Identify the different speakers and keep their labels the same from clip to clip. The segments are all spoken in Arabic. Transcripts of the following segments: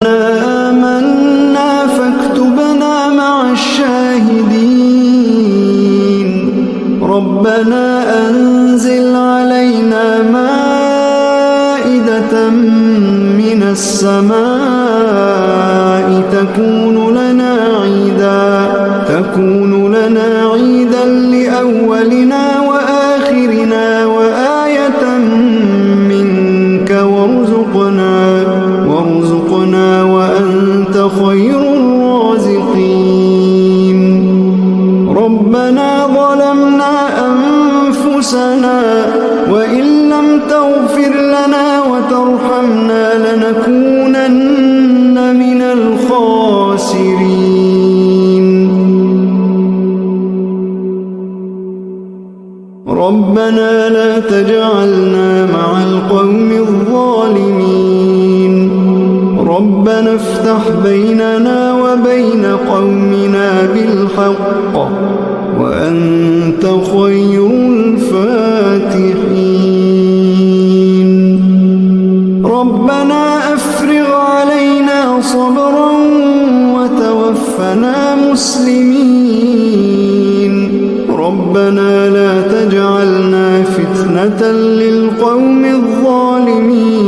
Speaker 1: آمنا فاكتبنا مع الشاهدين. ربنا أنزل علينا مائدة من السماء تكون لنا عيدا لأولنا وآخرنا وآية منك وارزقنا وأنت خير الرازقين. ربنا ظلمنا أنفسنا وإن لم تغفر لنا وترحمنا لنكونن من الخاسرين. ربنا لا تجعلنا مع القوم الظالمين. ربنا افتح بيننا وبين قومنا بالحق وأنت خير الفاتحين. ربنا أفرغ علينا صبرا وتوفنا مسلمين. ربنا لا تجعلنا فتنة للقوم الظالمين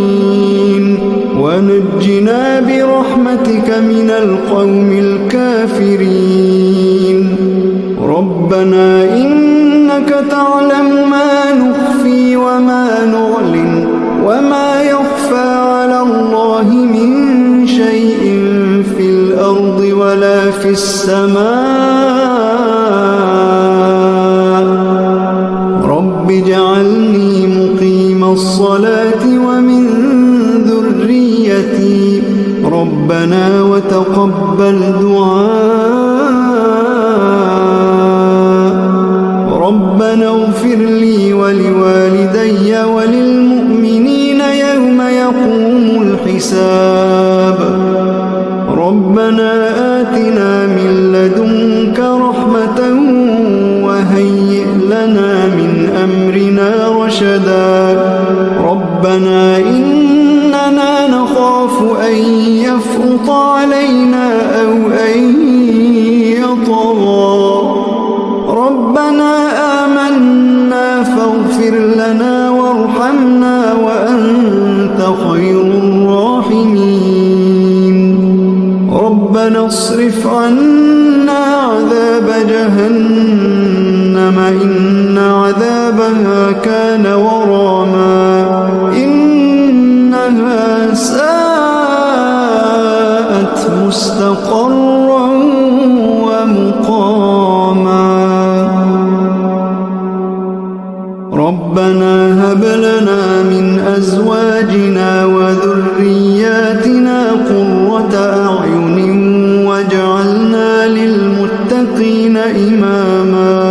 Speaker 1: ونجنا برحمتك من القوم الكافرين. ربنا إنك تعلم ما نخفي وما نعلن وما يخفى على الله من شيء في الأرض ولا في السماء. رب اجعلني مقيم الصلاة ومن ذريتي. ربنا وتقبل دعاء. ربنا اغفر لي ولوالدي وللمؤمنين يوم يقوم الحساب. ربنا آتنا من لدنك رحمة وهيئ لنا من أمرنا رشدا. ربنا إننا نخاف أن يفرط علينا أو أن يطغى. ربنا آمنا فاغفر لنا وارحمنا وأنت خير الراحمين. ربنا اصرف عنا عذاب جهنم إن عذابها كان غراما إنها ساءت مستقرا ومقاما. ربنا هب لنا من أزواجنا وذرياتنا قرة أعين واجعلنا للمتقين إماما.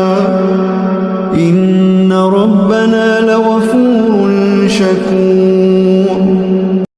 Speaker 1: إن ربنا لغفور شكور.